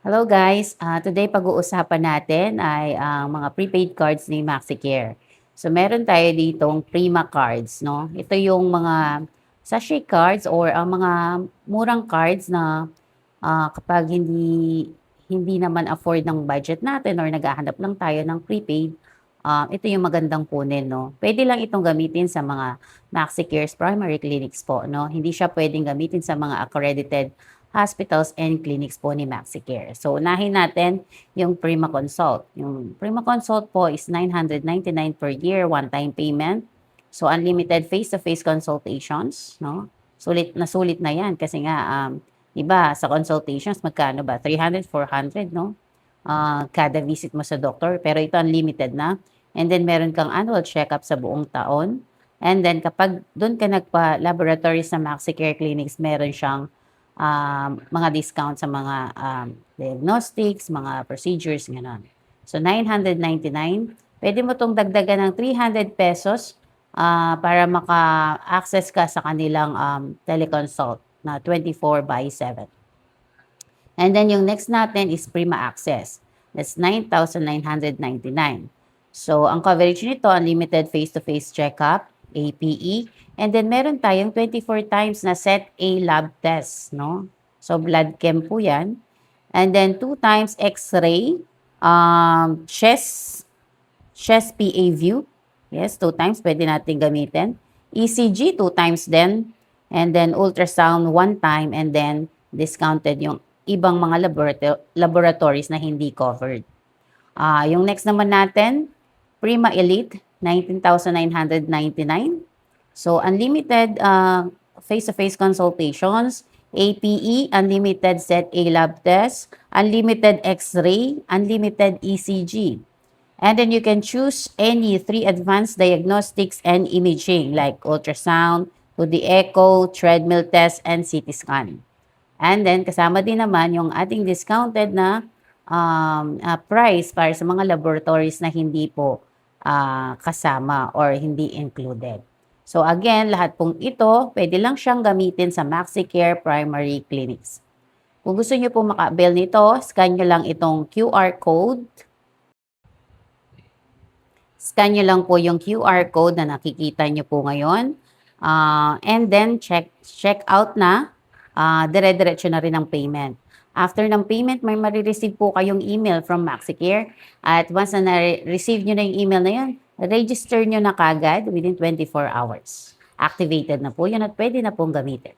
Hello guys, today pag-uusapan natin ay ang mga prepaid cards ni MaxiCare. So meron tayo ditong Prima cards, no? Ito yung mga sachet cards or ang mga murang cards na kapag hindi naman afford ng budget natin or naghahanap lang tayo ng prepaid, ito yung magandang kunin, no? Pwede lang itong gamitin sa mga MaxiCare's primary clinics po, no? Hindi siya pwedeng gamitin sa mga accredited hospitals and clinics po ni MaxiCare. So, unahin natin yung Prima Consult. Yung Prima Consult po is 999 per year, one-time payment. So, unlimited face-to-face consultations, no? Sulit na yan kasi nga, iba sa consultations, magkano ba? 300, 400, no? Kada visit mo sa doctor. Pero ito unlimited na. And then, meron kang annual checkup sa buong taon. And then, kapag doon ka nagpa-laboratory sa MaxiCare Clinics, meron siyang mga discount sa mga diagnostics, mga procedures, gano'n. So, 999. Pwede mo itong dagdagan ng 300 pesos para maka-access ka sa kanilang teleconsult na 24/7. And then yung next natin is Prima Access. That's 9,999. So, ang coverage nito, unlimited face-to-face checkup, APE, and then meron tayong 24 times na set A lab test, no? So, blood chem po yan. And then 2 times X-ray, chest PA view. Yes, 2 times pwede natin gamitin. ECG, 2 times din. And then ultrasound, 1 time. And then discounted yung ibang mga laboratories na hindi covered. Yung next naman natin, Prima Elite, 19,999. So, unlimited face-to-face consultations, APE, unlimited set A lab test, unlimited X-ray, unlimited ECG. And then you can choose any 3 advanced diagnostics and imaging like ultrasound, 2D echo, treadmill test, and CT scan. And then kasama din naman yung ating discounted na price para sa mga laboratories na hindi po kasama or hindi included. So again, lahat pong ito, pwede lang siyang gamitin sa MaxiCare Primary Clinics. Kung gusto niyo po maka-avail nito, scan nyo lang itong QR code. Scan nyo lang po yung QR code na nakikita nyo po ngayon. And then, check out na. Dire-diretso na rin ang payment. After ng payment, may marireceive po kayong email from MaxiCare. At once na na-receive nyo na yung email na yun, register nyo na kagad within 24 hours. Activated na po yun at pwede na pong gamitin.